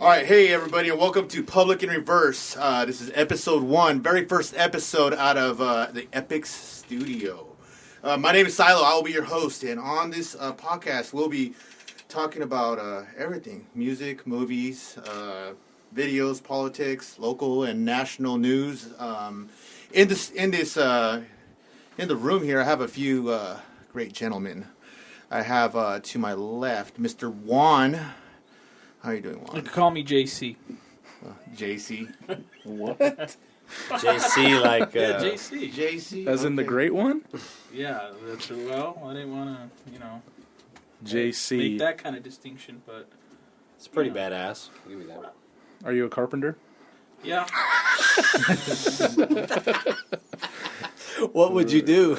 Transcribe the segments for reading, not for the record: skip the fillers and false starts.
All right, hey everybody, and welcome to Public in Reverse. This is episode 1, very first episode out of the Epix studio. My name is Silo. I will be your host, and on this podcast, we'll be talking about everything: music, movies, videos, politics, local and national news. In the room here, I have a few great gentlemen. I have to my left, Mr. Juan. How are you doing, Juan? You can call me JC. JC. What? JC, like... Yeah, JC. JC? As in the great one? Yeah, that's... Well, I didn't want to, JC. make that kind of distinction, but... It's pretty badass. I'll give you that. Are you a carpenter? Yeah. What would you do?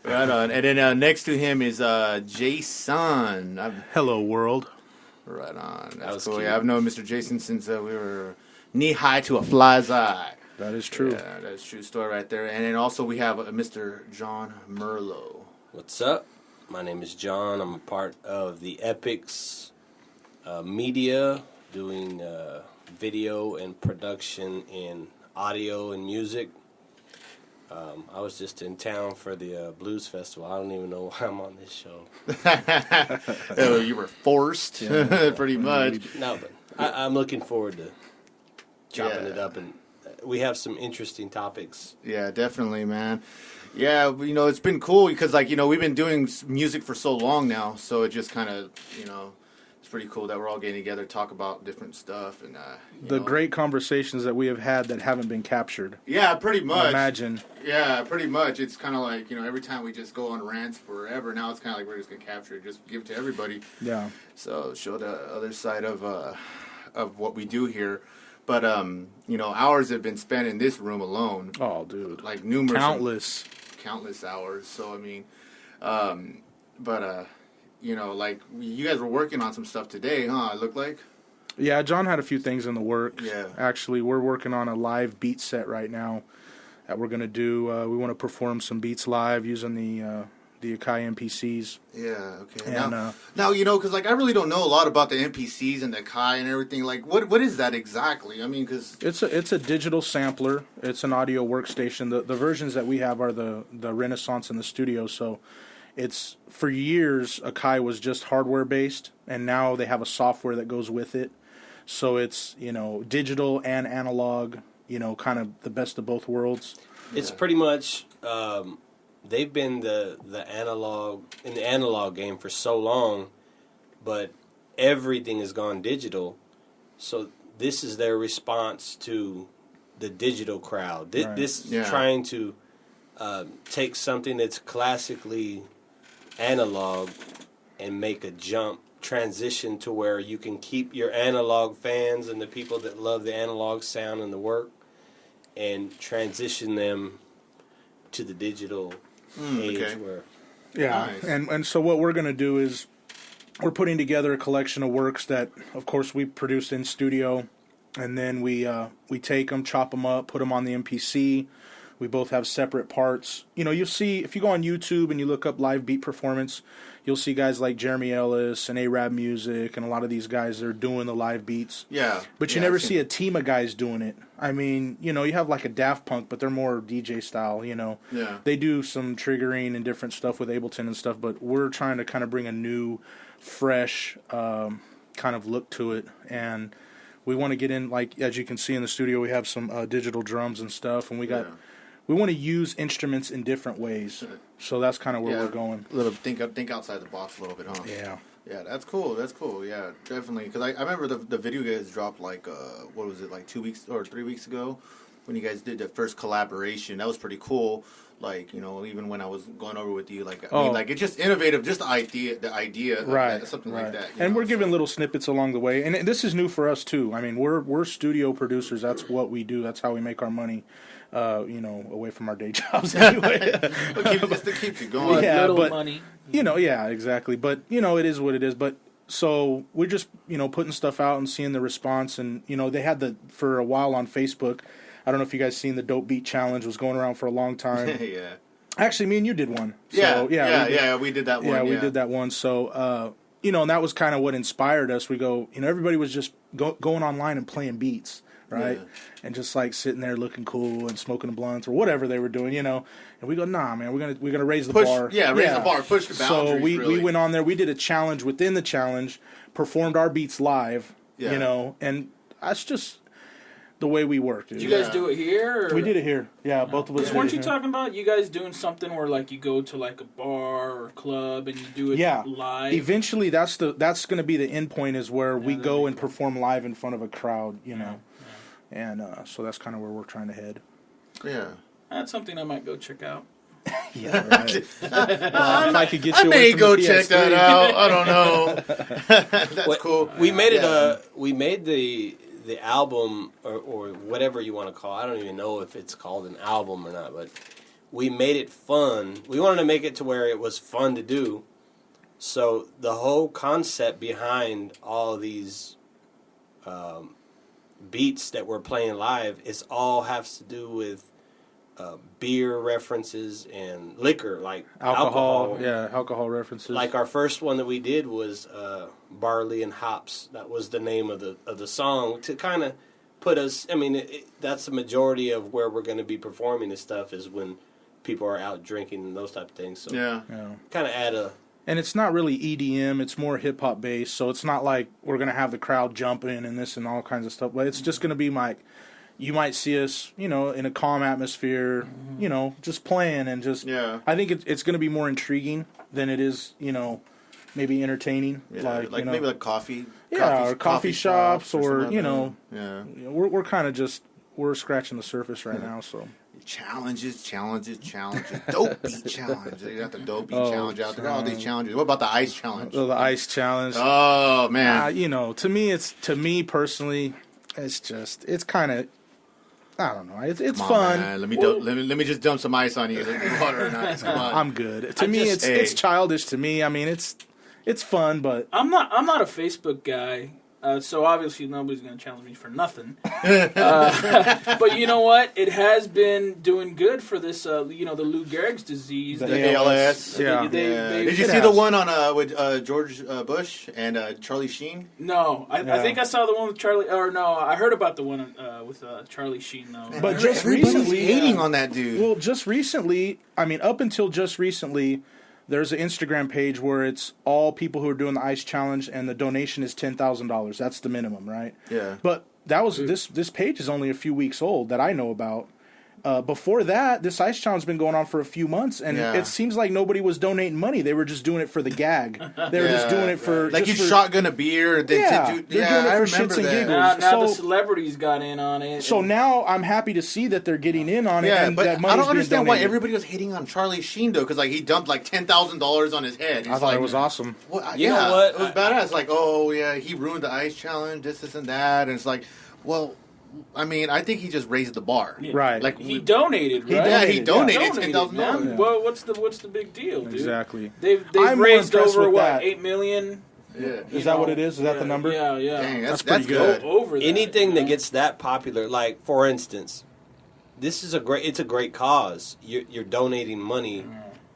Right on. And then next to him is Jason. Hello, world. Right on. That That's was cool. cute. Yeah, I've known Mr. Jason since we were knee-high to a fly's eye. That is true. Yeah, that's a true story right there. And then also we have Mr. John Merlo. What's up? My name is John. I'm a part of the Epix media, doing video and production in audio and music. I was just in town for the Blues Festival. I don't even know why I'm on this show. Oh, you were forced, pretty much. No, but I'm looking forward to chopping it up. And we have some interesting topics. Yeah, definitely, man. Yeah, it's been cool because, we've been doing music for so long now, so it just kind of, it's pretty cool that we're all getting together, talk about different stuff. And The great conversations that we have had that haven't been captured. Yeah, pretty much. Imagine. Yeah, pretty much. It's kind of like, every time we just go on rants forever, now it's kind of like we're just going to capture it, just give it to everybody. Yeah. So show the other side of what we do here. But, hours have been spent in this room alone. Oh, dude. Like numerous. Countless hours. So, you guys were working on some stuff today, huh? It looked like? Yeah, John had a few things in the works. Yeah. Actually, we're working on a live beat set right now that we're going to do. We want to perform some beats live using the Akai MPCs. Yeah, okay. And, now because, I really don't know a lot about the MPCs and the Akai and everything. Like, what is that exactly? I mean, because... It's a digital sampler. It's an audio workstation. The versions that we have are the Renaissance in the studio, so... It's for years Akai was just hardware based, and now they have a software that goes with it. So it's digital and analog, kind of the best of both worlds. It's pretty much they've been the analog game for so long, but everything has gone digital. So this is their response to the digital crowd. Right. This is trying to take something that's classically analog and make a transition to where you can keep your analog fans and the people that love the analog sound and the work and transition them to the digital age. Okay. Where Yeah, Nice. and so what we're going to do is we're putting together a collection of works that, of course, we produced in studio, and then we take them, chop them up, put them on the MPC. We both have separate parts. You'll see, if you go on YouTube and you look up live beat performance, you'll see guys like Jeremy Ellis and A-Rab Music and a lot of these guys that are doing the live beats. Yeah. But you never see a team of guys doing it. I mean, you have like a Daft Punk, but they're more DJ style, Yeah. They do some triggering and different stuff with Ableton and stuff, but we're trying to kind of bring a new, fresh kind of look to it. And we want to get in, like, as you can see in the studio, we have some digital drums and stuff, and we want to use instruments in different ways. So that's kind of where we're going. A little think outside the box a little bit, huh? Yeah. Yeah, that's cool. Yeah, definitely. Because I remember the video you guys dropped, like 2 weeks or 3 weeks ago when you guys did the first collaboration. That was pretty cool. Like, even when I was going over with you, it's just innovative, just the idea, Right, something right. like that. And we're giving little snippets along the way. And this is new for us, too. I mean, we're studio producers. That's what we do. That's how we make our money. Away from our day jobs anyway. It keeps you going. Yeah, Little money. Yeah, exactly. But, it is what it is. But, so we're just, putting stuff out and seeing the response. And, they had for a while on Facebook, I don't know if you guys seen the Dope Beat Challenge, was going around for a long time. Yeah. Actually, me and you did one. So, we did that one. Yeah, we did that one. So, and that was kind of what inspired us. We go, everybody was just going online and playing beats, right? Yeah. And just like sitting there looking cool and smoking blunts or whatever they were doing, And we go, nah, man, we're gonna raise the bar. Yeah, raise the bar, push the boundaries. So we really. went on there. We did a challenge within the challenge, performed our beats live, Yeah. and that's just the way we work. Dude. Did you guys do it here? Or? We did it here. Yeah, both of us. Weren't did you it here. talking about you guys doing something where like you go to like a bar or club and you do it live? Eventually, that's going to be the end point is where we go and cool. perform live in front of a crowd, and so that's kind of where we're trying to head. Yeah. That's something I might go check out. Yeah, right. If I could get you I away may from go the check PS3. that out. I don't know. That's cool. We made Yeah. we made the album or whatever you want to call it. I don't even know if it's called an album or not, but we made it fun. We wanted to make it to where it was fun to do. So the whole concept behind all of these beats that we're playing live is all has to do with beer references and liquor, like alcohol. Yeah, alcohol references. Like our first one that we did was Barley and Hops. That was the name of the song to kind of put us. I mean, that's the majority of where we're going to be performing this stuff is when people are out drinking and those type of things. So Yeah. kind of add a. And it's not really EDM; it's more hip hop based. So it's not like we're gonna have the crowd jumping and this and all kinds of stuff. But it's just gonna be like, you might see us, in a calm atmosphere, just playing and just. Yeah. I think it's gonna be more intriguing than it is, maybe entertaining. Yeah, like maybe like coffee. or coffee shops or something. Yeah. We're kind of just we're scratching the surface right now. So. Challenges. Dope beat challenge. You got the dope beat challenge out there. All these challenge. challenges. What about the ice challenge? So the ice challenge. Oh man. To me personally, it's kind of, I don't know. It's Come on, fun. man. Let me just dump some ice on you. Water and ice. Come on. I'm good. To me, it's childish. To me, I mean, it's fun, but I'm not a Facebook guy. So obviously nobody's going to challenge me for nothing. But you know what? It has been doing good for this, the Lou Gehrig's disease. The ALS. Yeah. Did you see the one on with George Bush and Charlie Sheen? No, I think I saw the one with Charlie. Or no, I heard about the one with Charlie Sheen though. But just Everybody's recently, hating on that dude. well, just recently, I mean, up until just recently, there's an Instagram page where it's all people who are doing the ice challenge, and the donation is $10,000. That's the minimum, right? Yeah. But that was this page is only a few weeks old that I know about. Before that, this ice challenge has been going on for a few months, and it seems like nobody was donating money. They were just doing it for the gag. They were just doing it for like you for, shotgun a beer. They're doing it I for remember shits and that. giggles. Now So- the celebrities got in on it. So now I'm happy to see that they're getting in on it. Yeah, and but that I money's don't being understand why donated. everybody was hating on Charlie Sheen though, because like he dumped like $10,000 on his head. I thought it was awesome. Well, You know what? It was badass. Like, oh yeah, he ruined the ice challenge, this and that, and it's like, well, I mean, I think he just raised the bar, Right. Like he donated, right? Yeah, he donated man. $10,000. Well, what's the big deal, dude? Exactly. They've I'm more raised impressed over with what that. 8 million. Yeah, Is that what it is? Is that the number? Yeah. dang, That's that's pretty good. Over that, Anything that gets that popular, like for instance, this is it's a great cause. You're donating money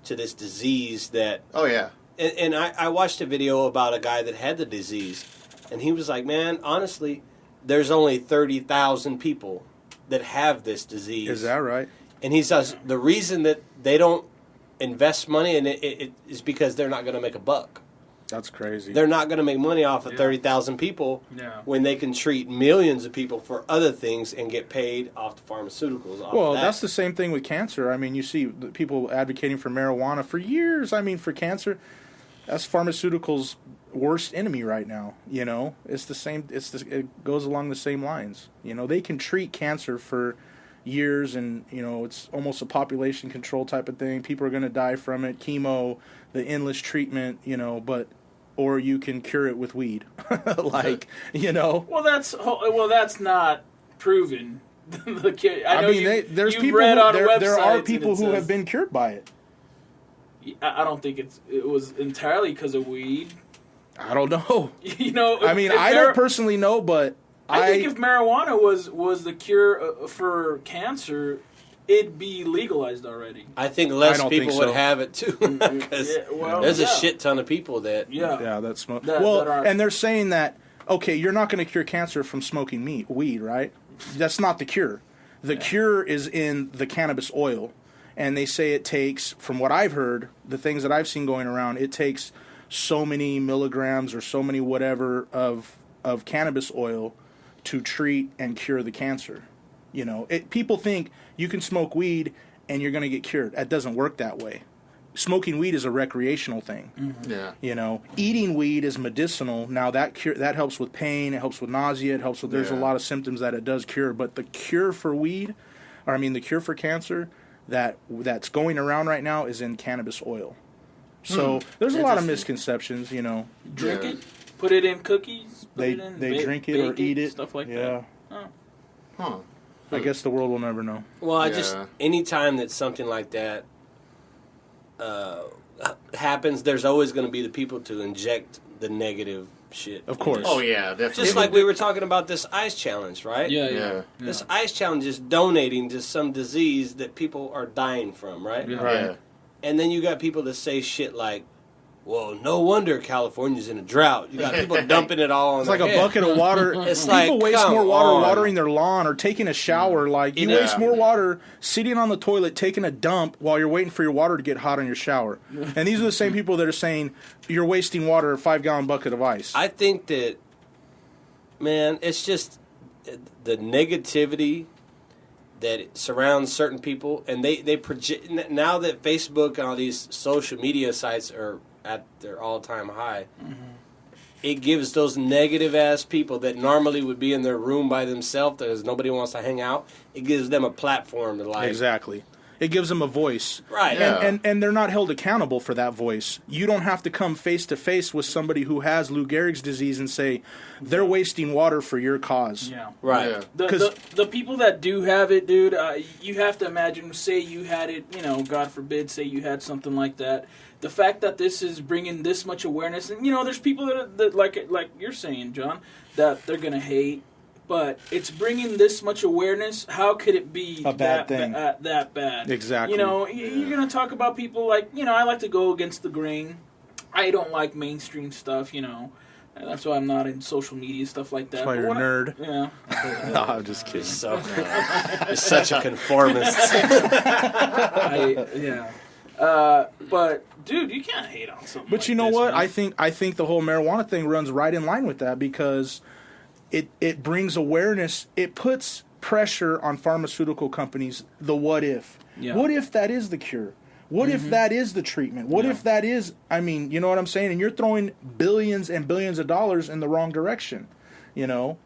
to this disease that. Oh yeah, And I watched a video about a guy that had the disease, and he was like, "Man, honestly, there's only 30,000 people that have this disease." Is that right? And he says the reason that they don't invest money in it is because they're not going to make a buck. That's crazy. They're not going to make money off of 30,000 people when they can treat millions of people for other things and get paid off the pharmaceuticals. Well, that's the same thing with cancer. I mean, you see the people advocating for marijuana for years. I mean, for cancer, that's pharmaceuticals' worst enemy right now. It's the same. It goes along the same lines. They can treat cancer for years, and it's almost a population control type of thing. People are going to die from it. Chemo, the endless treatment. Or you can cure it with weed, Well, that's not proven. I mean, there's you've people. read on There are websites people and it who says- have been cured by it. I don't think it was entirely because of weed. I don't know. I mean, I don't personally know, but I think if marijuana was the cure for cancer, it'd be legalized already. I think I less don't people think would so. have it too. 'Cause there's a shit ton of people that. Yeah, that smoke. That Well, aren't- and they're saying that, okay, you're not going to cure cancer from smoking weed, right? That's not the cure. The cure is in the cannabis oil. And they say it takes, from what I've heard, the things that I've seen going around, it takes so many milligrams or so many whatever of cannabis oil to treat and cure the cancer. You know, people think you can smoke weed and you're going to get cured. That doesn't work that way. Smoking weed is a recreational thing. Mm-hmm. Yeah. You know, eating weed is medicinal. Now that helps with pain, it helps with nausea, it helps with there's a lot of symptoms that it does cure, but the cure for the cure for cancer that's going around right now is in cannabis oil. So there's a lot of misconceptions, you know. Drink it, put it in cookies. They drink it or eat it, stuff like that. Huh. I guess the world will never know. Well, anytime that something like that happens, there's always going to be the people to inject the negative shit. Of course. Oh yeah, definitely. Just like we were talking about this ice challenge, right? Yeah. This ice challenge is donating to some disease that people are dying from, right? Yeah. Right. Yeah. And then you got people that say shit like, well, no wonder California's in a drought. You got people dumping it all on It's like their a head. bucket of water. It's People like, waste come more water on. watering their lawn or taking a shower. Like, you waste more water sitting on the toilet, taking a dump while you're waiting for your water to get hot on your shower. And these are the same people that are saying you're wasting water, a 5-gallon bucket of ice. I think that, man, it's just the negativity that it surrounds certain people, and they project. Now that Facebook and all these social media sites are at their all-time high, it gives those negative-ass people that normally would be in their room by themselves because nobody wants to hang out, it gives them a platform to, like... Exactly. It gives them a voice. Right. Yeah. And they're not held accountable for that voice. You don't have to come face-to-face with somebody who has Lou Gehrig's disease and say, they're wasting water for your cause. Yeah. Right. Yeah. The people that do have it, dude, you have to imagine, say you had it, you know, God forbid, say you had something like that. The fact that this is bringing this much awareness, and, you know, there's people that like you're saying, John, that they're going to hate, but it's bringing this much awareness. How could it be A bad thing. that bad? Exactly. You know, you're going to talk about people like, you know, I like to go against the grain. I don't like mainstream stuff, you know. And that's why I'm not in social media, stuff like that. That's why you're a nerd. Yeah. No, I'm just kidding. You're such a conformist. But dude, you can't hate on something. But like you know this, what? man. I think the whole marijuana thing runs right in line with that because it brings awareness. It puts pressure on pharmaceutical companies. The what if? Yeah. What if that is the cure? What if that is the treatment? What if that is? I mean, you know what I'm saying? And you're throwing billions and billions of dollars in the wrong direction. You know,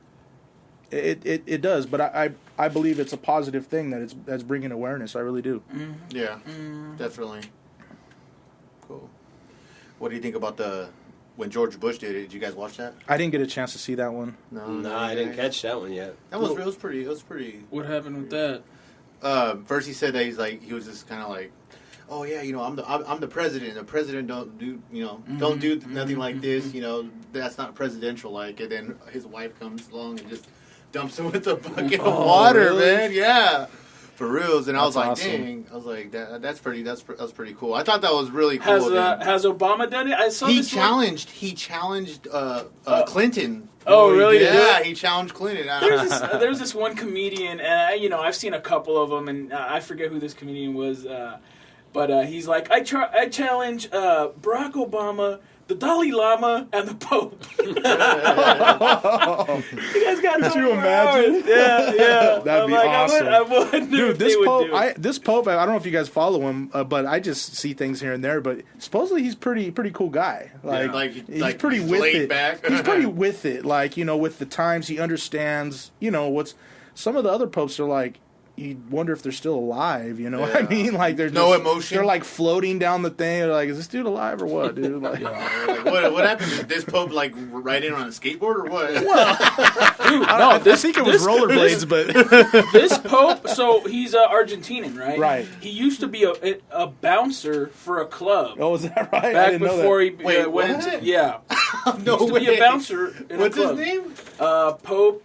it does. But I believe it's a positive thing that's bringing awareness. I really do. Yeah. Definitely. Cool. What do you think about when George Bush did it? Did you guys watch that? I didn't get a chance to see that one. No, I didn't catch that one yet. That was it was pretty. What happened with that? First he said that he was just kind of like, oh yeah, you know, I'm the president. The president don't do nothing like this. You know, that's not presidential like. And then his wife comes along and just dumps him with a bucket of water, really? man. Yeah, for reals. And I was That's like, awesome. dang. I was like, that's pretty cool. I thought that was really cool. Has Obama done it? I saw He this challenged Clinton. Oh, really? Yeah, he challenged Clinton. There's this one comedian, and I've seen a couple of them, and I forget who this comedian was, but he's like, I challenge Barack Obama, the Dalai Lama, and the Pope. You guys got Could you imagine? Yeah. That'd be awesome. I would, Dude, this Pope, I don't know if you guys follow him, but I just see things here and there. But supposedly he's pretty cool guy. He's pretty with laid it. back. He's pretty with it. Like, you know, with the times, he understands. You know, what's some of the other popes are like. You wonder if they're still alive. You know what I mean? Like they're no emotion. They're like floating down the thing. They're like, is this dude alive or what, dude? Like, Like, what happened? Did this Pope like ride in on a skateboard or what? Dude, I think it was rollerblades, but this Pope, so he's Argentinian, right? Right. He used to be a bouncer for a club. oh, is that right? I Back didn't know before that. he Wait, went what? into yeah, No used to be way. a bouncer in What's a club. his name? Pope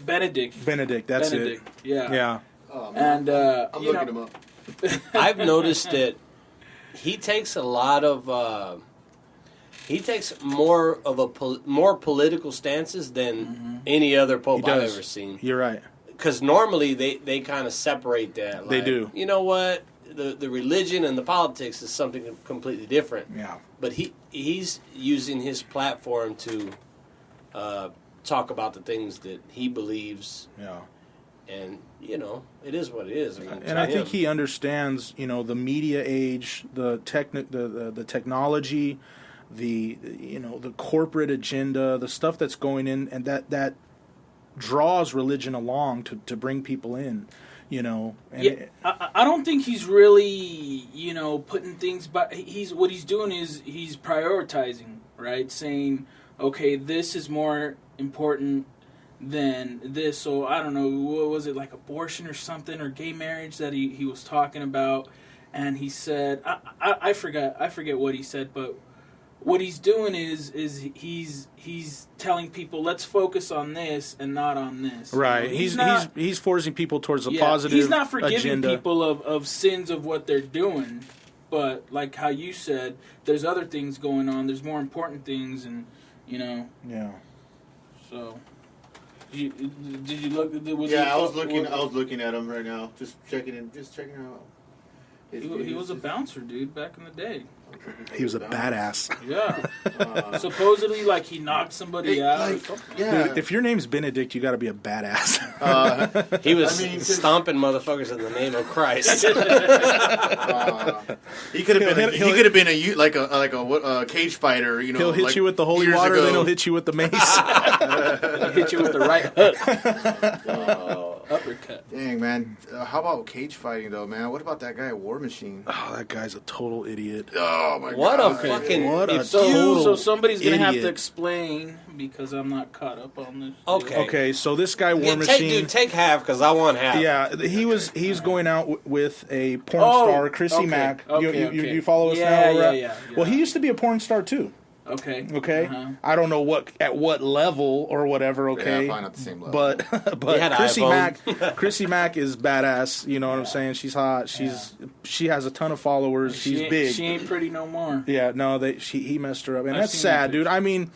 Benedict. Benedict. That's Benedict. it. Yeah. Yeah. Oh, man. And I'm looking him up. I've noticed that he takes a lot of he takes more of a more political stances than any other pope I've ever seen. You're right. Because normally they kind of separate that. Like, They do. You know what? The religion and the politics is something completely different. Yeah. But he's using his platform to talk about the things that he believes. Yeah. And, you know, it is what it is. I mean, And I think he understands, you know, the media age, the technology, the corporate agenda, the stuff that's going in, and that draws religion along to bring people in, you know. And yeah, I don't think he's really, you know, putting things. But what he's doing is he's prioritizing, right? Saying, okay, this is more important than this. So I don't know, what was it, like abortion or something, or gay marriage that he was talking about, and he said, I forget what he said, but what he's doing is he's telling people, let's focus on this and not on this. Right. You know, he's forcing people towards a positive he's not forgiving agenda. people of sins of what they're doing, but like how you said, there's other things going on. There's more important things, and you know. Yeah. So, did you look? I was looking at him right now, just checking him out. He was a bouncer, dude, back in the day. He was a badass. Yeah. Supposedly, like, he knocked somebody out. Like, or something. yeah. Dude, if your name's Benedict, you got to be a badass. he was stomping motherfuckers in the name of Christ. He could have been a cage fighter. You know, He'll hit you with the holy water, then he'll hit you with the mace. He'll hit you with the right hook. Uppercut. Dang, man. How about cage fighting, though, man? What about that guy at War Machine? Oh, that guy's a total idiot. Oh, my What God. a fucking... What a So total somebody's going to have to idiot. explain, because I'm not caught up on this. Okay, so this guy War Yeah, Machine. take half, because I want half. Yeah, he's going out with a porn star, Christy okay, Mack. okay. You follow us Yeah, now? yeah. Well, he used to be a porn star too. Okay. Okay, I don't know at what level or whatever. Okay, Yeah, probably not the same level. but He had an Chrissy iPhone. Mack, Chrissy Mack is badass. You know what I'm saying? She's hot. She has a ton of followers. She's big. She ain't pretty no more. Yeah, no, he messed her up, and I've that's seen sad, that dude. I mean,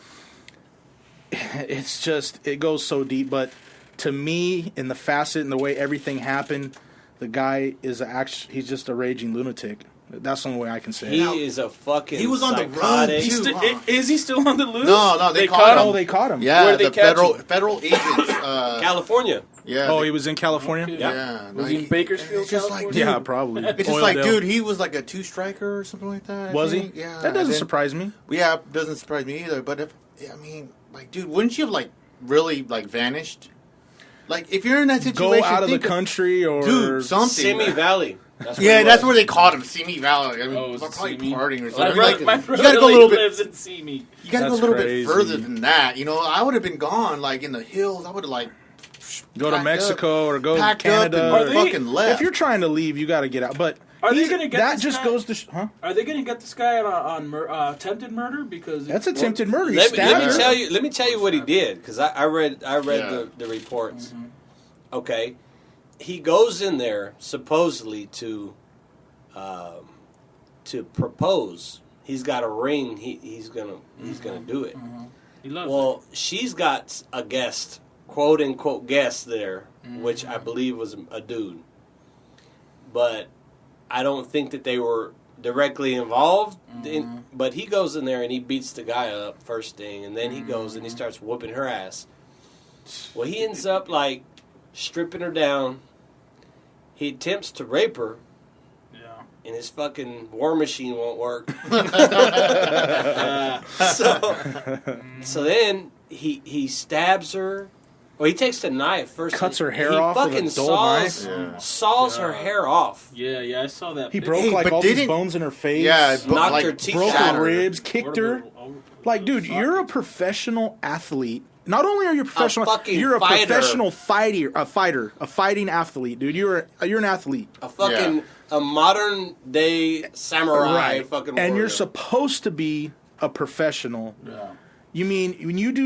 it's just it goes so deep, but to me, in the facet and the way everything happened, the guy is he's just a raging lunatic. That's the only way I can say it. He is a fucking He was on the road, psychotic. too. Is he still on the loose? No, they caught him. Oh, they caught him. Yeah, Where did the they catch federal agents. California. Yeah. Oh, he was in California? Okay. Yeah. Was he in Bakersfield, It's just like, California? dude, Yeah, probably. It's just like, dude, he was like a 2-striker or something like that. I Was he? think. Yeah. That doesn't And surprise me. Yeah, it doesn't surprise me either. But dude, wouldn't you have really vanished? Like, if you're in that situation, Go out of the country or dude, something. Simi Valley. That's That's where they called him, Simi Valley. I mean, Oh, is they're it probably Simi? partying or My something. brother, you gotta go a really little bit. lives in Simi. You gotta go a That's little crazy. bit further than that. You know, I would have been gone, like in the hills. I would have Go to packed Mexico or go to packed Canada. up and Are they- fucking left. If you're trying to leave, you got to get out. But Are they gonna get that this just guy? goes to Are they going to get this guy on attempted murder? Because that's attempted murder. He Let stabbed me her. tell you. Let me tell you what he did, because I read Yeah. the reports. Okay, he goes in there supposedly to propose. He's got a ring. He's gonna do it. he loves Well, she's got a guest, quote unquote guest there, which I believe was a dude. But I don't think that they were directly involved. But he goes in there and he beats the guy up first thing, and then he goes and he starts whooping her ass. Well, he ends up stripping her down. He attempts to rape her, Yeah. and his fucking war machine won't work. So then he stabs her. Well, he takes the knife first. Cuts her hair he off with a fucking dull saws, knife. Yeah. saws her hair off. Yeah, I saw that. He picture. broke Hey, but all these didn't- bones in her face. Yeah, Knocked her teeth broke out. her ribs, kicked her. Like, dude, you're a professional athlete. Not only are you a professional, fucking you're a fighter. professional fighter, a fighting athlete, dude. You're an athlete, A fucking a modern day samurai fucking and warrior. you're supposed to be a professional. Yeah. You mean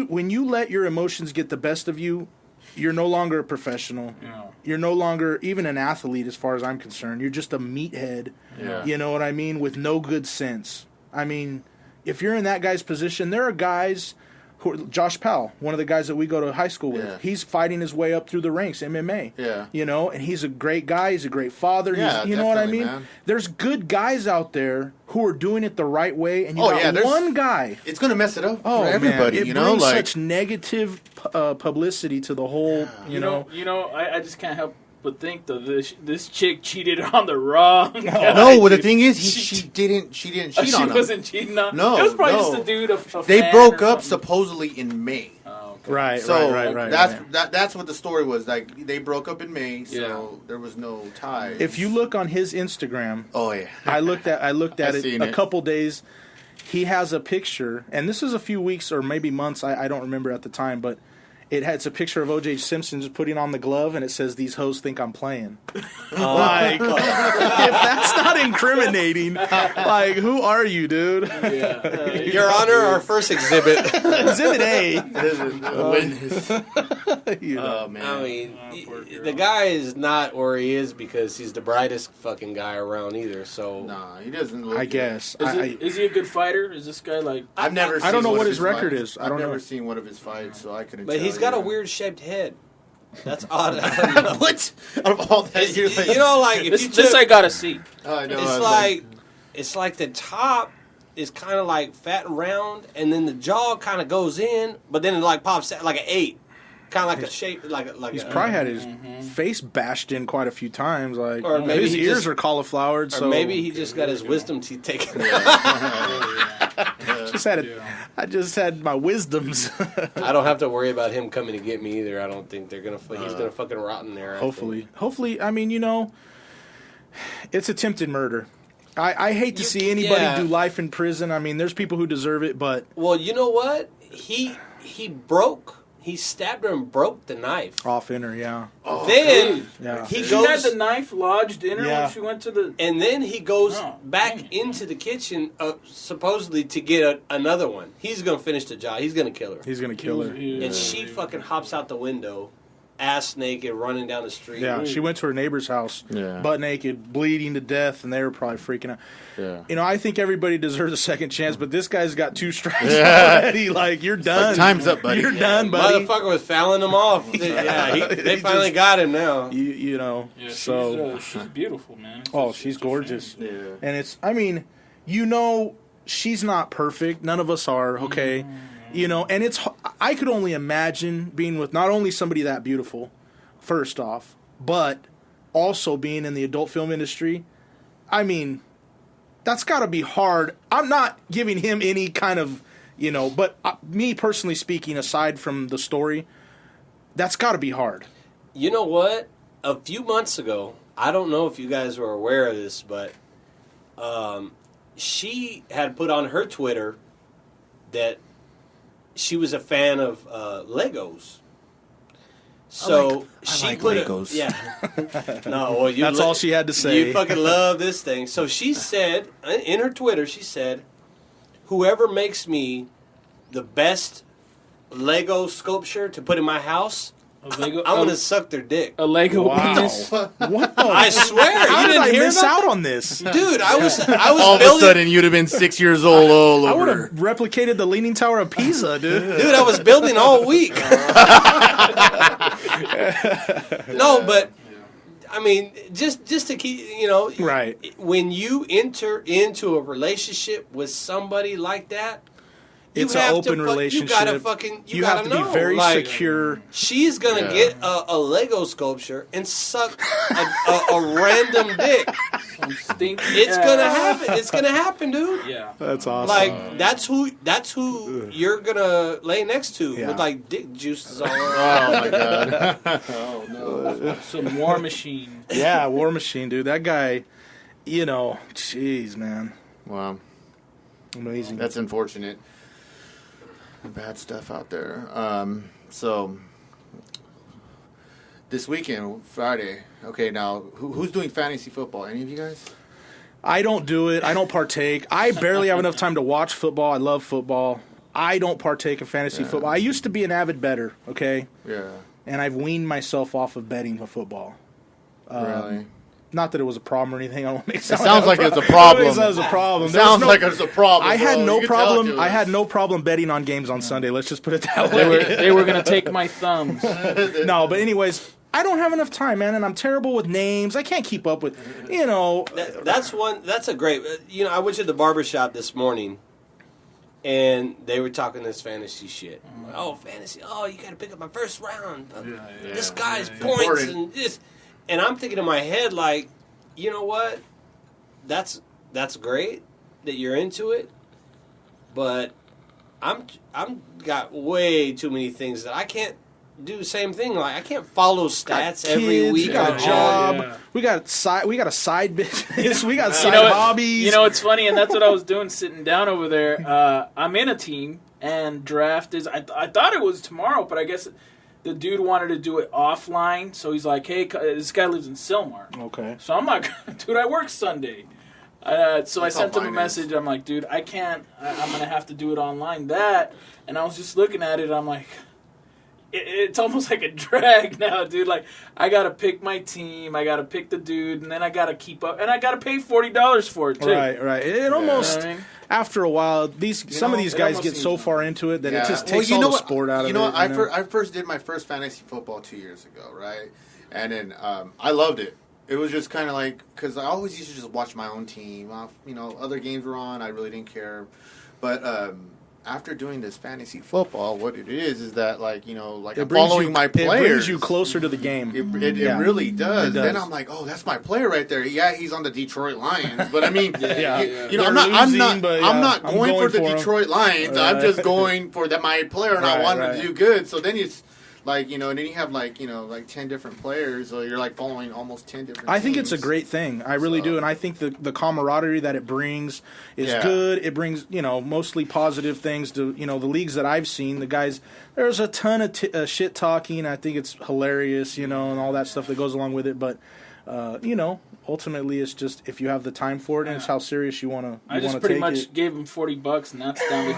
when you let your emotions get the best of you, you're no longer a professional. Yeah. You're no longer even an athlete as far as I'm concerned. You're just a meathead. Yeah. You know what I mean? With no good sense. I mean, if you're in that guy's position, there are guys Josh Powell, one of the guys that we go to high school with, he's fighting his way up through the ranks, MMA. Yeah. You know, and he's a great guy. He's a great father. Yeah, you know what I mean? Man. There's good guys out there who are doing it the right way, and you got there's one guy. It's going to mess it up Oh, for everybody. man. It you know, brings like such negative publicity to the whole. You know, I just can't help but think though this chick cheated on the wrong guy. no. Well, the thing is, she didn't cheat on him. She wasn't cheating on. No, it was probably no. just a dude. They fan broke or up something. supposedly in May. Oh, okay. right, So right. that's what the story was. Like they broke up in May, so there was no ties. If you look on his Instagram, oh yeah, I looked at it seen a it. couple days. He has a picture, and this is a few weeks or maybe months. I don't remember at the time, but it's a picture of O.J. Simpson just putting on the glove, and it says, "These hoes think I'm playing." Like, if that's not incriminating, like, who are you, dude? Yeah. Your Honor, our first exhibit. Exhibit A. witness. You know. Oh man, I mean, poor girl. the guy is not where he is because he's the brightest fucking guy around either. So nah, he doesn't. Look I good. guess. Is he a good fighter? Is this guy like? I've never. I don't seen know one what of his record fights. is. I don't I've never know. seen one of his fights, so I couldn't. but tell he's got a you. weird shaped head. That's odd. I don't know. What? Out of all that, you're like, You know, like if you This took, I gotta see. I know, I it's was like the top is kind of like fat and round, and then the jaw kind of goes in, but then it like pops out like an 8, kind of like a shape, like He's a, probably had his face bashed in quite a few times. Like, Or maybe his he ears just- are cauliflowered. or So maybe he just got his wisdom teeth taken. I just had my wisdoms. I don't have to worry about him coming to get me either. I don't think they're gonna. He's gonna fucking rot in there. I think. Hopefully. I mean, it's attempted murder. I hate to see anybody yeah. do life in prison. I mean, there's people who deserve it, but Well, you know what? He broke. He stabbed her and broke the knife. off in her, yeah. Then Yeah. he She had goes. the knife lodged in her Yeah. when she went to the. And then he goes Oh, back dang it. into the kitchen, supposedly to get another one. He's gonna finish the job. He's gonna kill her. He's gonna kill her. Yeah. And she fucking hops out the window, ass naked, running down the street. Yeah, she went to her neighbor's house, Yeah. butt naked, bleeding to death, and they were probably freaking out. Yeah. I think everybody deserves a second chance, but this guy's got 2 strikes already. Like, you're done. like, time's up, buddy. You're Yeah. done, buddy. Motherfucker was fouling him off. They He finally just- got him now. You know, Yeah, so she's beautiful, man. she's gorgeous. Yeah. And it's, I mean, she's not perfect. None of us are, okay? And I could only imagine being with not only somebody that beautiful, first off, but also being in the adult film industry. I mean, that's got to be hard. I'm not giving him any kind of, but me personally speaking, aside from the story, that's got to be hard. You know what? A few months ago, I don't know if you guys were aware of this, but she had put on her Twitter that she was a fan of Legos. So she like put Legos. No, well, That's all she had to say. You fucking love this thing. So she said in her Twitter, she said, "Whoever makes me the best Lego sculpture to put in my house, I'm gonna suck their dick." A Lego Wow. penis. What the? I swear, How you did didn't I hear miss about out on this? that? Dude, I was All of a building. sudden, you'd have been 6 years old all I would over. have replicated the Leaning Tower of Pisa, dude. Dude, I was building all week. No, but I mean, just to keep, Right. when you enter into a relationship with somebody like that, you It's an have open to relationship. You gotta fucking, you have gotta to know. be very like, secure. She's gonna get a Lego sculpture and suck a random dick. It's gonna happen. It's gonna happen, dude. Yeah. That's awesome. Like that's who you're gonna lay next to Yeah. with like dick juices all over. Oh my god. Oh no. Some War Machine. Yeah, War Machine, dude. That guy, jeez, man. Wow. Amazing. That's unfortunate. Bad stuff out there. So this weekend, Friday. Okay, now who's doing fantasy football? Any of you guys? I don't do it. I don't partake. I barely have enough time to watch football. I love football. I don't partake in fantasy football. I used to be an avid bettor, okay? Yeah. and I've weaned myself off of betting the football. Really? Not that it was a problem or anything. I don't make It sounds like it's a problem. It sounds like a problem. Sounds like it's a problem. I had bro. no You can tell it problem. to I us. had no problem betting on games on Sunday. Let's just put it that way. They were gonna take my thumbs. No, but anyways, I don't have enough time, man, and I'm terrible with names. I can't keep up with, That's a great. I went to the barbershop this morning, and they were talking this fantasy shit. Oh, fantasy! Oh, you got to pick up my first round. This guy's points Important. and this, and I'm thinking in my head like, you know what? That's great that you're into it, but I'm got way too many things that I can't do the same thing. Like I can't follow stats every kids, week. we got a on job. yeah. We got a side business. We got side what? hobbies. You know, it's funny, and that's what I was doing sitting down over there. I'm in a team, and draft is. I thought it was tomorrow, but I guess the dude wanted to do it offline. So he's like, "Hey, this guy lives in Sylmar." Okay. So I'm like, "Dude, I work Sunday." So I sent him a message. I'm like, "Dude, I can't. I'm gonna have to do it online." And I was just looking at it. I'm like. It's almost like a drag now, dude. Like, I gotta pick my team, I gotta pick the dude, and then I gotta keep up, and I gotta pay $40 for it too. Right. It almost, You know what I mean? after a while, some of these it guys almost get so seems- far into it that Yeah. it just Well, takes you all know the what- sport out of You know it. what? I first did my first fantasy football 2 years ago, right? And then I loved it. It was just kind of like, because I always used to just watch my own team. Other games were on. I really didn't care. But after doing this fantasy football, what it is that, like, I'm following my players. It brings you closer to the game. It Yeah. really does. It does. Then I'm like, oh, that's my player right there. Yeah, he's on the Detroit Lions, but I mean, Yeah. you know, They're I'm not losing, but, I'm yeah, not I'm going for the for 'em. Detroit Lions. I'm just going for my player, and I Right, want him right. to do good. So then it's like, and then you have like 10 different players, so you're like following almost 10 different. I think it's a teams. great thing. I really do, and I think the camaraderie that it brings is Yeah. good. It brings mostly positive things to the leagues that I've seen. The guys, there's a ton of shit talking. I think it's hilarious, and all that stuff that goes along with it. But ultimately, it's just if you have the time for it and it's how serious you want to. I just pretty much gave him $40, and that's down the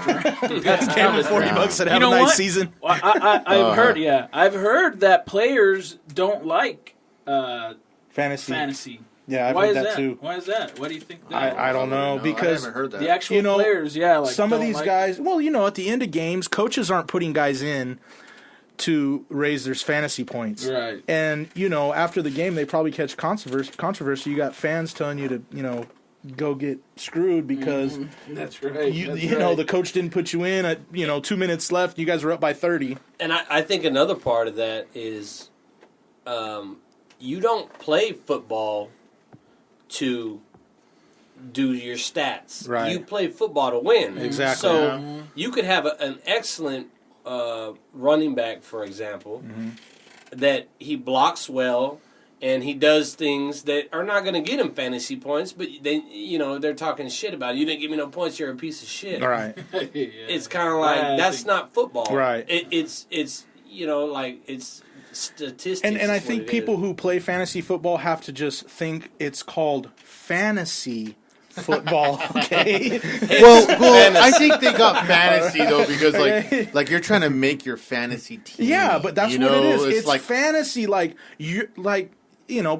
drain. That's Gave him $40 and have a nice season. Well, I've heard that players don't like fantasy. Yeah, I've Why heard is that too. Why is that? What do you think? That I don't know, I because haven't heard that. the actual players, like some of don't these like guys. Well, at the end of games, coaches aren't putting guys in to raise their fantasy points. Right. And, after the game, they probably catch controversy. You got fans telling you to, go get screwed because, That's right. the coach didn't put you in at, 2 minutes left. You guys were up by 30. And I think another part of that is you don't play football to do your stats. Right. You play football to win. Exactly. So you could have an excellent running back, for example, that he blocks well and he does things that are not going to get him fantasy points, but they're talking shit about it. You didn't give me no points, you're a piece of shit. All right. It's kind of like that's not football. Right. It's it's statistics. And I is what think it people is. who play fantasy football have to just think it's called fantasy football, okay? Well, I think they got fantasy though because like you're trying to make your fantasy team. Yeah, but that's what it is. It's like fantasy.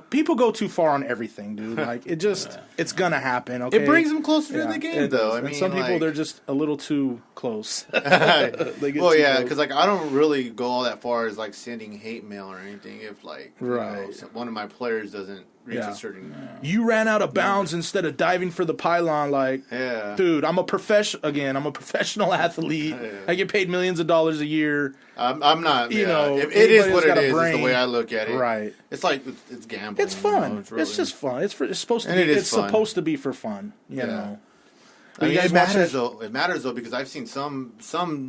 People go too far on everything, dude. Like it's gonna happen. Okay, it brings them closer to Yeah, the game it though. does. I And mean, some people like, they're just a little too close. They get well, too yeah, close. because like I don't really go all that far as like sending hate mail or anything. If like Right. one of my players doesn't reach Yeah. a certain You ran out of bounds instead of diving for the pylon. Like, yeah. dude, I'm a professional athlete. Yeah. I get paid millions of dollars a year. I'm not. You Yeah. know, If it is anybody's what got it a is. Is the brain. way I look at it. Right. It's like it's gambling. It's fun. You know, really- It's just fun. It's supposed to And be. it is It's fun. supposed to be for fun. You Yeah. know. I mean, You guys it watch matters that? though. It matters though because I've seen some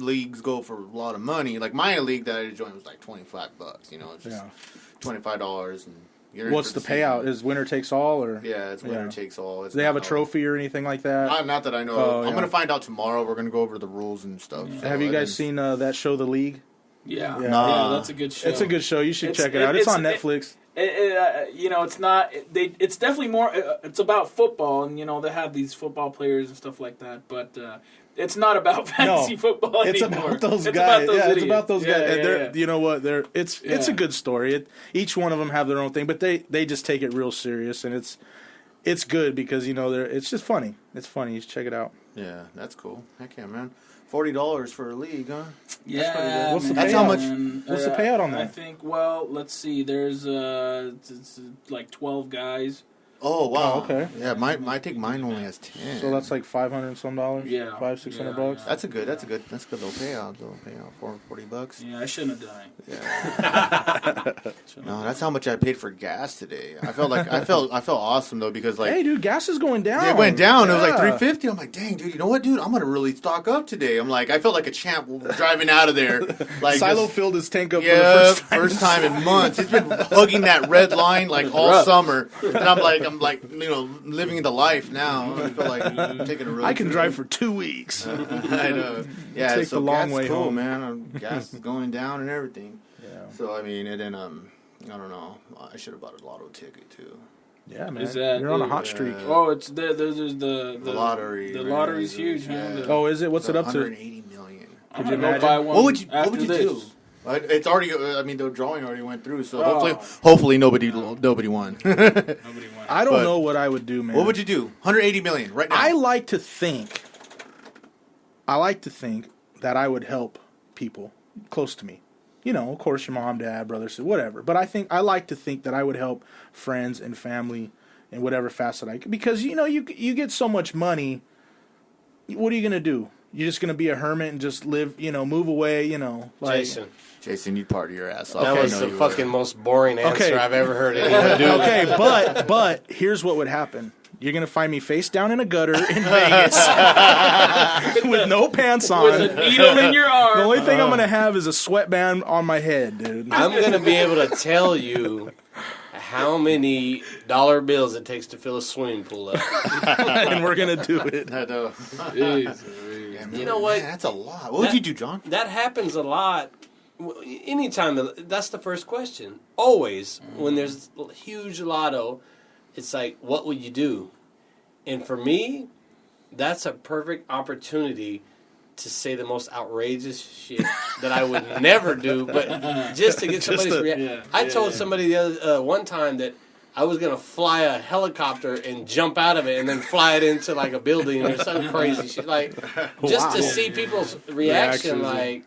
leagues go for a lot of money. Like my league that I joined was like $25. You know, it's just Yeah. $25 and you're in What's for the payout? season. Is winner takes all, or Yeah, it's winner Yeah. takes all. It's do they have a not- trophy or anything like that? Not that I know. Oh, of. yeah. I'm gonna find out tomorrow. We're gonna go over the rules and stuff. So Have you I guys didn't- seen that show, The League? Yeah, Nah. that's a good show. It's a good show. You should check it out. It's on Netflix. It's not. It's definitely more. It's about football, and they have these football players and stuff like that. But it's not about fantasy football It's anymore. about those It's guys. about those It's idiots. about those guys. And Yeah. you know what? It's a good story. Each one of them have their own thing, but they just take it real serious, and it's good because it's just funny. It's funny. You should check it out. Yeah, that's cool. Heck yeah, man. $40 for a league, huh? Yeah, What's the That's how much- What's the payout on that? I think. Well, let's see. There's it's like 12 guys. Oh, wow. Oh, okay. Yeah, I think mine only has 10. So that's like $500 and some dollars. Yeah. $500-600 bucks. That's a good little payout. For $40. Yeah, I shouldn't have done it. Yeah. No, that's how much I paid for gas today. I felt awesome though because Hey, dude, gas is going down. it went down. It was like Yeah. $3.50. I'm like, dang, dude. You know what, dude? I'm gonna really stock up today. I'm like, I felt like a champ driving out of there. Like Silo just- filled his tank up Yeah, for the first first time in months. He's been hugging that red line like all summer, and I'm like, living the life now. I feel like taking a road. I can trip. drive for 2 weeks. I know. Yeah, Take so the long gas way is cool, home. man. Gas is going down and everything. Yeah. So I mean, and then I don't know. I should have bought a lotto ticket too. Yeah, man. Is that- You're on a hot streak. Oh, it's there's the lottery. The man. lottery's huge, Yeah. man. Oh, is it? What's it up to? 180 million. I'm Could you gonna go imagine? buy one. What would you after do? this. It's already. I mean, the drawing already went through, so Oh. hopefully nobody won. Nobody won. I don't But- know what I would do, man. What would you do? 180 million right now. I like to think that I would help people close to me. Of course, your mom, dad, brother, sister, whatever. But I like to think that I would help friends and family in whatever facet I can. Because, you get so much money, what are you going to do? You're just going to be a hermit and just live, move away, like... Jason, you'd party your ass off. That I was know the you fucking would. most boring answer Okay. I've ever heard anyone do. Okay, but here's what would happen. You're going to find me face down in a gutter in Vegas with no pants on. With a needle in your arm. The only thing I'm going to have is a sweatband on my head, dude. I'm going to be able to tell you how many dollar bills it takes to fill a swimming pool up. And we're going to do it. I know. Jeez. Yeah, You know what? Man, that's a lot. What would you do, John? That happens a lot. Anytime, that's the first question. Always, when there's huge lotto, it's like, what would you do? And for me, that's a perfect opportunity to say the most outrageous shit that I would never do, but just to get somebody's reaction. I told somebody the other, one time that I was going to fly a helicopter and jump out of it and then fly it into like a building or some crazy shit. Like, just to see people's reaction. Reactions. Like,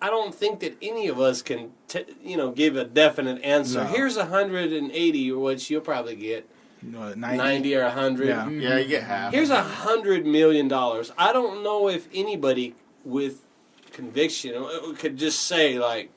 I don't think that any of us can, give a definite answer. No. Here's 180, which you'll probably get 90 or 100. Yeah. Yeah, you get half. Here's $100 million. I don't know if anybody with conviction could just say like,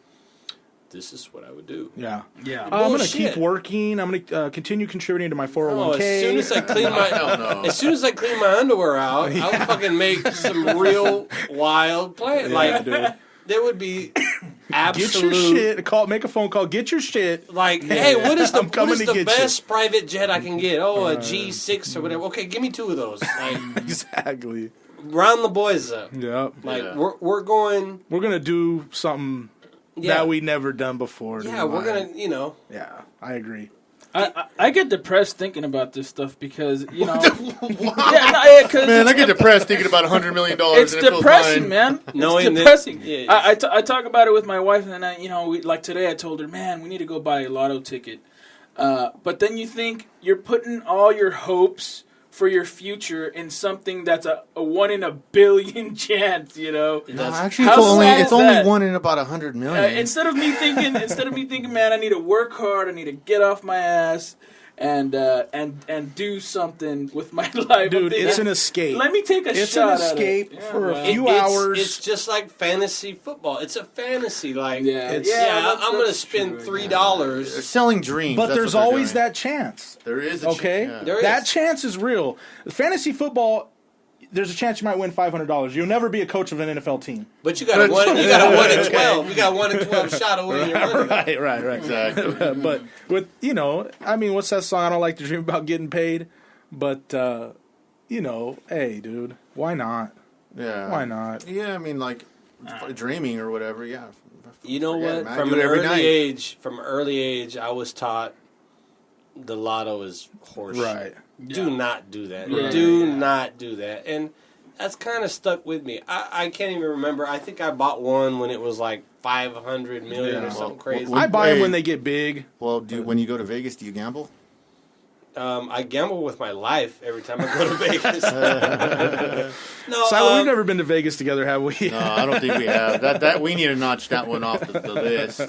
"This is what I would do." Yeah. Yeah. I'm going to Bullshit. keep working. I'm going to continue contributing to my 401k. Oh, as soon as I clean my no. as soon as I clean my underwear out, I'll fucking make some real wild plans. Like dude. there would be Get absolute. your shit. Make a phone call. Get your shit. Like, hey, what is I'm coming to the get best private jet I can get? Oh, a G6 or whatever. Okay, give me 2 of those. Like, Exactly. round the boys up. Yep. Like, Yeah. we're going. We're going to do something Yeah. that we never done before. Yeah, we're gonna. Yeah, I agree. I get depressed thinking about this stuff because Wow. cause Man, I it's get depressed thinking about $100 million. It's and it feels depressing, fine. man. Knowing It's that- depressing. yeah. I talk about it with my wife, and then like today, I told her, man, we need to go buy a lotto ticket. But then you think you're putting all your hopes for your future in something that's a 1 in a billion chance. No, That's- actually, How sad it's is only that? 1 in about 100 million. Instead of me thinking, man, I need to work hard. I need to get off my ass and do something with my life. I'm Dude, thinking, it's an escape. Let me take a It's shot an at it. escape Yeah, for a man. few hours. It's just like fantasy football. It's a fantasy. Like, Yeah, I'm that's going to spend true, $3. They're selling dreams. but That's there's what they're always doing. that chance. There is a Okay? chance. There is. That chance is real. Fantasy football, there's a chance you might win $500. You'll never be a coach of an NFL team. But you got a 1 in 12. You got a 1 in 12 shot of winning your money. Right. Exactly. But with what's that song? I don't like to dream about getting paid, but hey, dude, why not? Yeah. Why not? Yeah, I mean, like, dreaming or whatever. Yeah. You know Forget what? it, man. From Do it an every early night. age, I was taught the lotto is horseshit. Right. Do not do that. Yeah. Do not do that. And that's kind of stuck with me. I can't even remember. I think I bought one when it was like 500 million Yeah. or something Well, crazy. I buy them Hey. when they get big. Well, when you go to Vegas, do you gamble? I gamble with my life every time I go to Vegas. No, Silo, we've never been to Vegas together, have we? No, I don't think we have. That we need to notch that one off the list.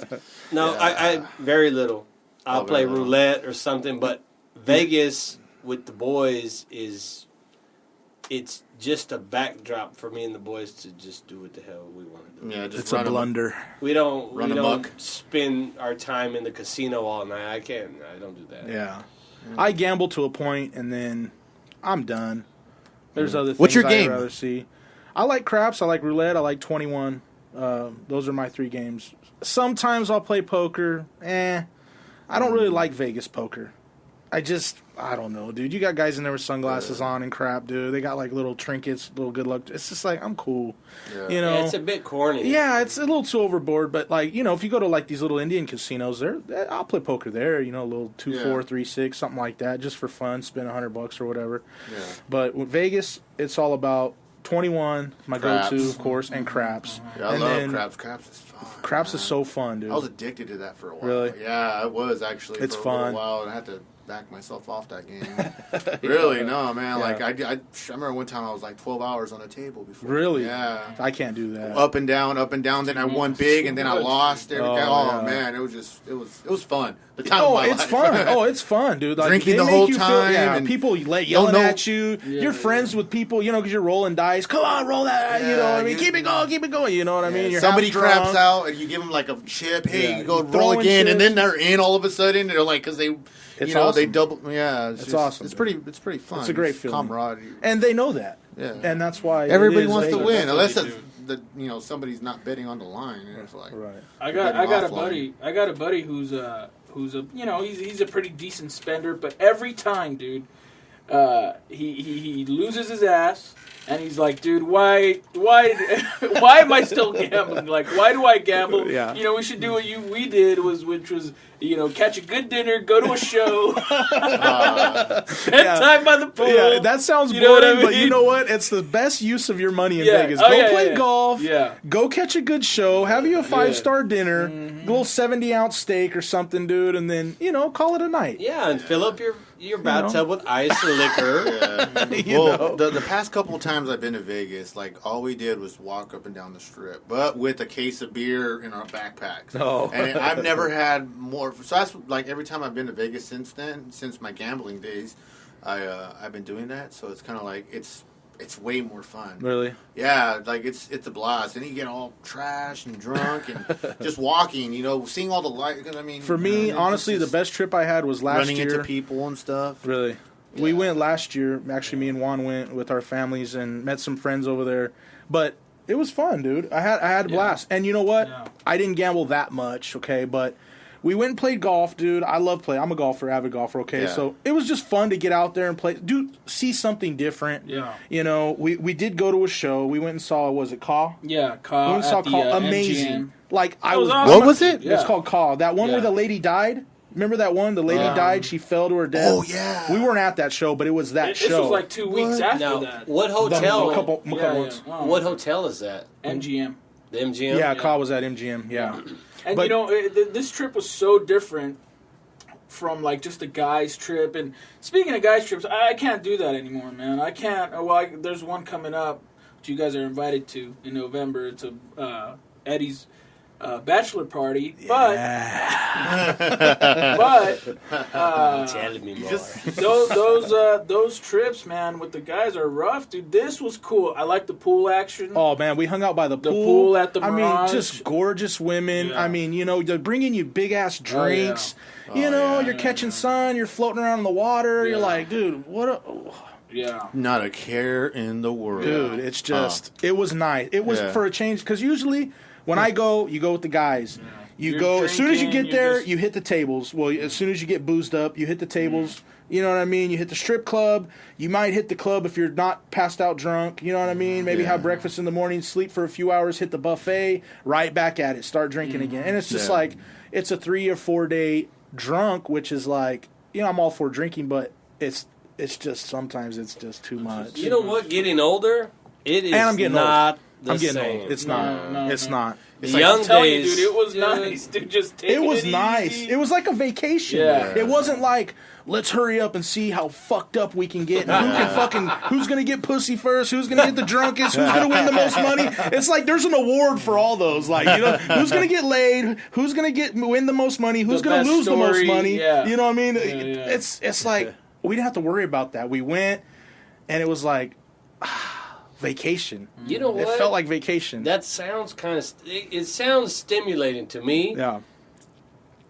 no, Yeah. I very little. I'll Oh, play very little. roulette or something, but Vegas with the boys it's just a backdrop for me and the boys to just do what the hell we want to do. Yeah, just It's a run 'em. blunder. We don't Run amok. spend our time in the casino all night. I don't do that. Yeah. I gamble to a point, and then I'm done. There's other things What's your I'd game? rather see. I like craps. I like roulette. I like 21. Those are my 3 games. Sometimes I'll play poker. I don't really like Vegas poker. I don't know, dude. You got guys in there with sunglasses on and crap, dude. They got like little trinkets, little good luck. It's just like, I'm cool. Yeah. You know? Yeah, it's a bit corny. Yeah, it's a little too overboard, but like, if you go to like these little Indian casinos, I'll play poker there, a little 2-4, 3-6, something like that, just for fun, spend $100 or whatever. Yeah. But with Vegas, it's all about 21, my Craps. go-to, of course, and craps. Yeah, I and love then craps. Craps is fun. Craps man. is so fun, dude. I was addicted to that for a while. Really? Yeah, I was actually It's for a fun. little while, and I had to back myself off that game. Really? No, man. Yeah. Like I remember one time I was like 12 hours on a table before. Really? Yeah. I can't do that. Up and down. Then I won big, and then I lost. Oh, Oh, yeah. man, it was fun. The time of Oh, my it's life. fun. Oh, it's fun, dude. Like, Drinking they the make whole you time yeah, and people yelling know- at you. You're friends with people, because you're rolling dice. Come on, roll that. You know what I mean? Keep it going. You know what I mean? You're Somebody half craps drunk. out, and you give them like a chip. Hey, Yeah, you go you roll throwing again, and chips. then they're in all of a sudden. They're like, because they, It's they awesome. double. Yeah, it's just- awesome, It's dude. pretty fun. It's a great feeling. camaraderie. And they know that. Yeah. And that's why Everybody it is wants to Vegas. win, That's unless what it's they somebody's not betting on the line. And it's like, Right. I betting got a offline. buddy who's a he's a pretty decent spender, but every time, dude, he loses his ass, and he's like, dude, why am I still gambling? Like, why do I gamble? Yeah. We should do what we did, which was catch a good dinner, go to a show, spend time by the pool. Yeah, that sounds You know what boring, I but you mean? know what? It's the best use of your money in Yeah. Vegas. Oh, Go yeah, play yeah. golf. Yeah. Go catch a good show. Have you a 5-star dinner, a little 70-ounce steak or something, dude, and then call it a night. Yeah, and fill up your bathtub with ice and liquor. Yeah. Well, the past couple of times I've been to Vegas, like all we did was walk up and down the strip, but with a case of beer in our backpacks. Oh. And I've never had more. So that's like every time I've been to Vegas since my gambling days, I've been doing that. So it's kind of like it's way more fun. Really? Yeah, like it's a blast, and you get all trashed and drunk and just walking, seeing all the light. Because I mean, For me, it's honestly, the just best trip I had was last running year. into people and stuff. Really? We Yeah. went last year. Actually, me and Juan went with our families and met some friends over there. But it was fun, dude. I had a blast. And you know what? Yeah. I didn't gamble that much, okay? But we went and played golf, dude. I love playing. I'm a golfer, avid golfer, okay? Yeah. So it was just fun to get out there and play. Dude, see something different. Yeah. We did go to a show. We went and saw, was it Caw? Yeah, We Kyle went and saw at the Caw. Amazing. MGM. Like, I That was was... awesome. What was it? Yeah. It's called Caw. That one Yeah. where the lady died? Remember that one? The lady died. She fell to her death. Oh, yeah. We weren't at that show, but it was that This show. was like 2 weeks after Now, that. what The- hotel? a couple months. Oh. What hotel is that? MGM. The MGM. Yeah, Kyle was at MGM. Yeah. And But- this trip was so different from like just a guy's trip. And speaking of guys' trips, I can't do that anymore, man. I can't. Well, there's one coming up, which you guys are invited to in November. It's Eddie's bachelor party, but Telling me more. those trips, man, with the guys are rough, dude. This was cool. I like the pool action. Oh man, we hung out by the pool. pool at the I mean, Mirage. just gorgeous women. Yeah. I mean, they're bringing you big ass drinks. You're catching sun. You're floating around in the water. You're Yeah. like, dude, what? Yeah. Not a care in the world. Dude, it's just, it was nice. It was Yeah. for a change, because usually when I go, you go with the guys. You You're go, as soon as you drinking, get there, just- you hit the tables. Well, as soon as you get boozed up, you hit the tables. You know what I mean? You hit the strip club. You might hit the club if you're not passed out drunk. You know what I mean? Maybe have breakfast in the morning, sleep for a few hours, hit the buffet, right back at it, start drinking again. And it's just like, it's a 3 or 4 day drunk, which is like, I'm all for drinking, but it's just, sometimes it's just too much. You know what? Getting older, it is and I'm getting not old. the I'm getting same. old. It's not. It's not. The Like, young I'm telling days, you, dude, it was nice. Dude, just take It was easy. nice. It was like a vacation. Yeah. It wasn't like, let's hurry up and see how fucked up we can get. And who's gonna get pussy first? Who's gonna get the drunkest? Who's gonna win the most money? It's like there's an award for all those. Like, who's gonna get laid? Who's gonna win the most money? Who's gonna best lose the most story, money? yeah. You know what I mean? Yeah. It's like we didn't have to worry about that. We went, and it was like vacation. You know what? It felt like vacation. That sounds kind of. It sounds stimulating to me. Yeah.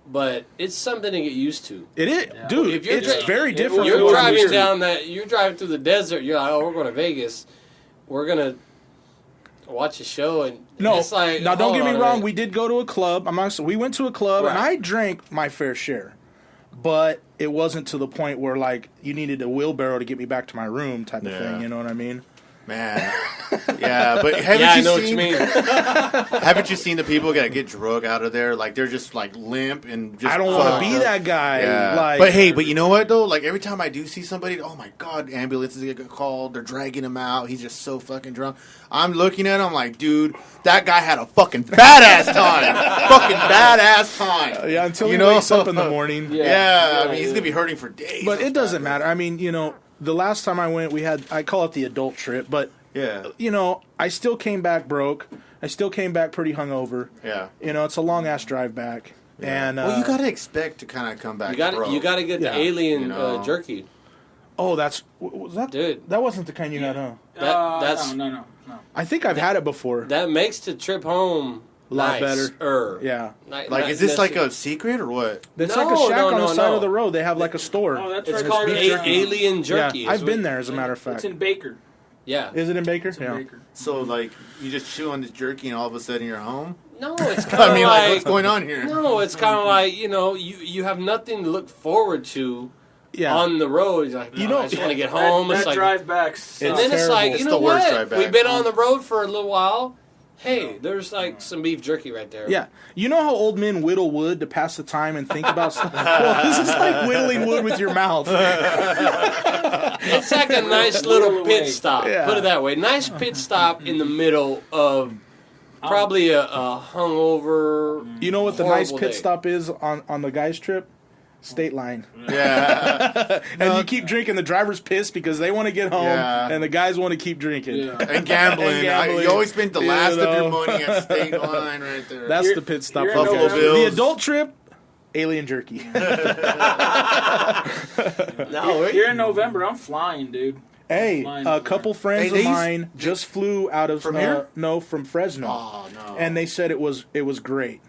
But it's something to get used to. It is, dude. If you're It's very different. You're from what I'm driving used to. down that. You're driving through the desert. You're like, oh, we're going to Vegas. We're gonna watch a show, and No, it's like, now don't hold get me on a wrong. minute. We did go to a club. We went to a club, and Right. I drank my fair share, but it wasn't to the point where like you needed a wheelbarrow to get me back to my room, type of thing. You know what I mean? Man, yeah, but haven't Yeah, I you know seen? what you mean. Haven't you seen the people that get drug out of there? Like they're just like limp and just. I don't want to fucked be up. that guy. Yeah. Like, but you know what though? Like every time I do see somebody, oh my god, ambulances get called. They're dragging him out. He's just so fucking drunk. I'm looking at him like, dude, that guy had a fucking badass time. Fucking badass time. yeah, until he You know? wakes up in the morning. Yeah, I mean, he's gonna be hurting for days. But of it doesn't that. matter. I mean, the last time I went, I call it the adult trip, but Yeah, I still came back broke. I still came back pretty hungover. yeah. It's a long ass drive back. And Well, you gotta expect to kind of come back. You got to get Yeah. the alien You know. jerky. oh, was that? Dude. That wasn't the kind you had, huh? That's No. I think I've had it before. that makes the trip home A lot better. nicer. Yeah. Like, is this like a secret or what? It's No, like a shack no, on the no, side no. of the road. They have like a store. Oh, that's It's right. called beef jerky. alien jerky. Yeah, is I've been what- there, as a matter of fact. It's in Baker. Yeah. Is it in Baker? It's in Yeah. Baker. So like, you just chew on this jerky and all of a sudden you're home. No, it's kind of I mean, like, like, what's going on here? No, it's kind of like, you have nothing to look forward to Yeah. on the road. You're like, I just want to get home. That It's like, drive back. and then it's terrible. like, It's you the know worst what? drive back. We've been on the road for a little while. Hey, there's like some beef jerky right there. Yeah. You know how old men whittle wood to pass the time and think about stuff? Well, this is like whittling wood with your mouth. It's like a nice little pit stop. Yeah. Put it that way. Nice pit stop in the middle of probably a hungover. You know what the nice horrible pit day. stop is on the guys' trip? State line. Yeah, And you keep drinking. The driver's pissed because they want to get home, Yeah. and the guys want to keep drinking. Yeah. and gambling. And gambling. You always spend the You last of your know. money at State Line right there. That's You're- the pit stop. you're for Buffalo guys. Bills. The adult trip, alien jerky. No, Here in November, I'm flying, dude. Hey, Flying a over. couple friends Hey, of mine just flew out of From here? No, from Fresno. oh no. And they said it was great.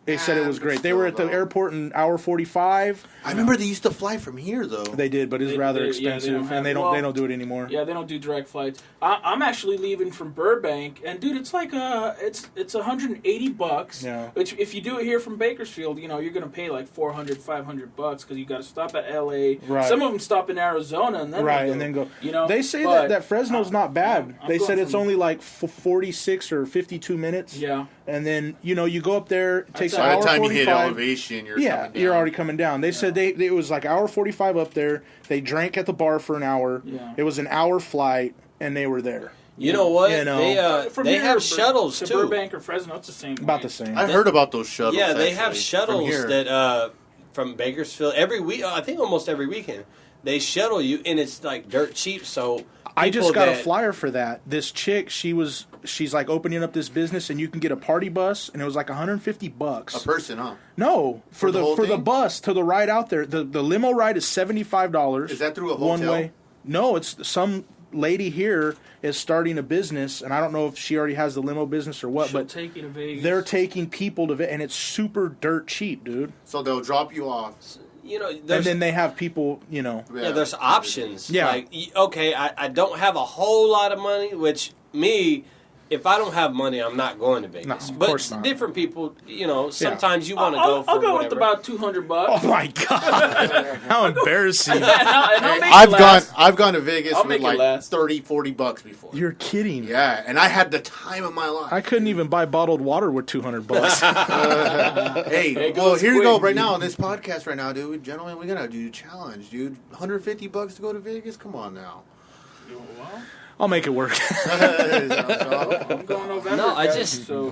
They said it was but great. They were at the still, though. airport in hour 45. I remember they used to fly from here though. They did, but it's They- rather they- yeah, they expensive, don't have- and they well, don't do it anymore. Yeah, they don't do direct flights. I'm actually leaving from Burbank, and dude, it's like it's $180. Yeah. Which if you do it here from Bakersfield, you're gonna pay like $400-500 because you got to stop at LA. Right. Some of them stop in Arizona and then Right, they go, and then go. They say but that Fresno's not bad. I'm They going said it's from- only like 46 or 52 minutes. Yeah. And then you go up there. It takes an By hour the time you 45. hit elevation, you're Yeah, coming down. you're already coming down. They said it was like hour 45 up there. They drank at the bar for an hour. Yeah. It was an hour flight, and they were there. You know what? You know. From They here have to shuttles to too. Burbank or Fresno, it's the same. About way. the same. I heard about those shuttles. Yeah, they have actually, from shuttles here. that from Bakersfield every week. I think almost every weekend they shuttle you, and it's like dirt cheap. So I just people got a that- flyer for that. This chick, she's like opening up this business, and you can get a party bus, and it was like $150. a person, huh? No, for the the whole for the thing? bus to the ride out there. The limo ride is $75. Is that through a one hotel? way? No, it's some lady here is starting a business, and I don't know if she already has the limo business or what, She'll but take you to Vegas. they're taking people to and it's super dirt cheap, dude. So they'll drop you off. And there's, then they have people, yeah, there's options. Yeah. Like, okay, I don't have a whole lot of money, which me, if I don't have money, I'm not going to Vegas. No, of but course not. different people, sometimes you want to go for I'll go whatever. with about $200. Oh my god! How embarrassing! And I'll make it I've last. gone to Vegas I'll with make it like last. $30-$40 before. You're kidding. Yeah, and I had the time of my life. I couldn't even buy bottled water with $200. Hey, It well, goes here you go quick. right now on this podcast right now, dude. Gentlemen, we're going to do a challenge, dude. $150 to go to Vegas? Come on now. Well, I'll make it work. I'm going November. No, I guys, just, so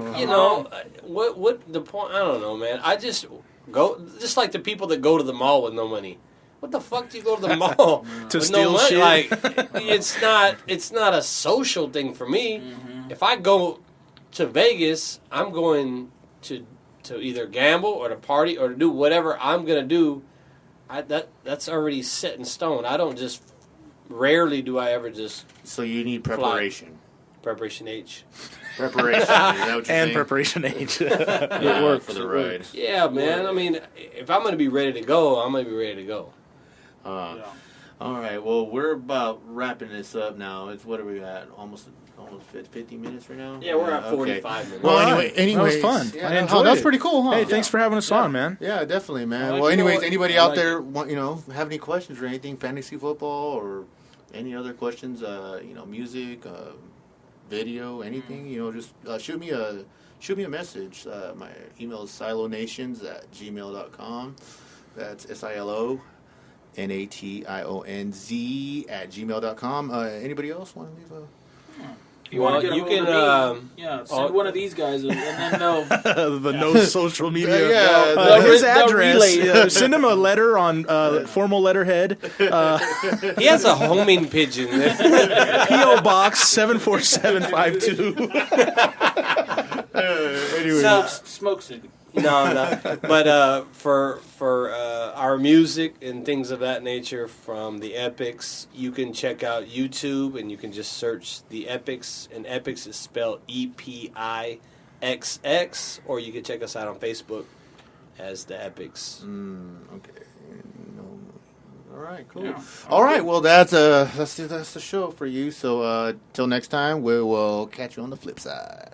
what the point? I don't know, man. I just go, just like the people that go to the mall with no money. What the fuck do you go to the mall To with steal no money? shit? Like, it's not a social thing for me. If I go to Vegas, I'm going to either gamble or to party or to do whatever I'm gonna do. That's already set in stone. I don't just. Rarely do I ever just So you need preparation. preparation H. Preparation. Is that what you're And saying? preparation age. It works for the it ride. works. Yeah, man. I mean, if I'm gonna be ready to go, I'm gonna be ready to go. All right. Well, we're about wrapping this up now. What are we at? Almost 50 minutes right now. Yeah, we're at okay. 45 minutes. Well, All right. anyways, That was fun. Yeah, I enjoyed that's it. pretty cool, huh? Hey, thanks for having us on, man. Yeah, definitely, man. Well, Well, you know anyways, what? anybody I out like there want have any questions or anything, fantasy football or any other questions? Music, video, anything. Just shoot me a message. My email is silonations@gmail.com. That's SILONATIONZ@gmail.com. Anybody else want to leave a? If you want to get you a hold of me, send one of these guys, and then they'll. The no social media. Yeah, His they'll address. relay it. Send him a letter on formal letterhead. He has a homing pigeon. P.O. Box 74752. Anyway. So- Smoke signal. No. But for our music and things of that nature from the Epics, you can check out YouTube and you can just search the Epics, and Epics is spelled EPIXX, or you can check us out on Facebook as the Epics. Okay. All right, cool. Yeah. All right, well, that's the show for you. So till next time, we will catch you on the flip side.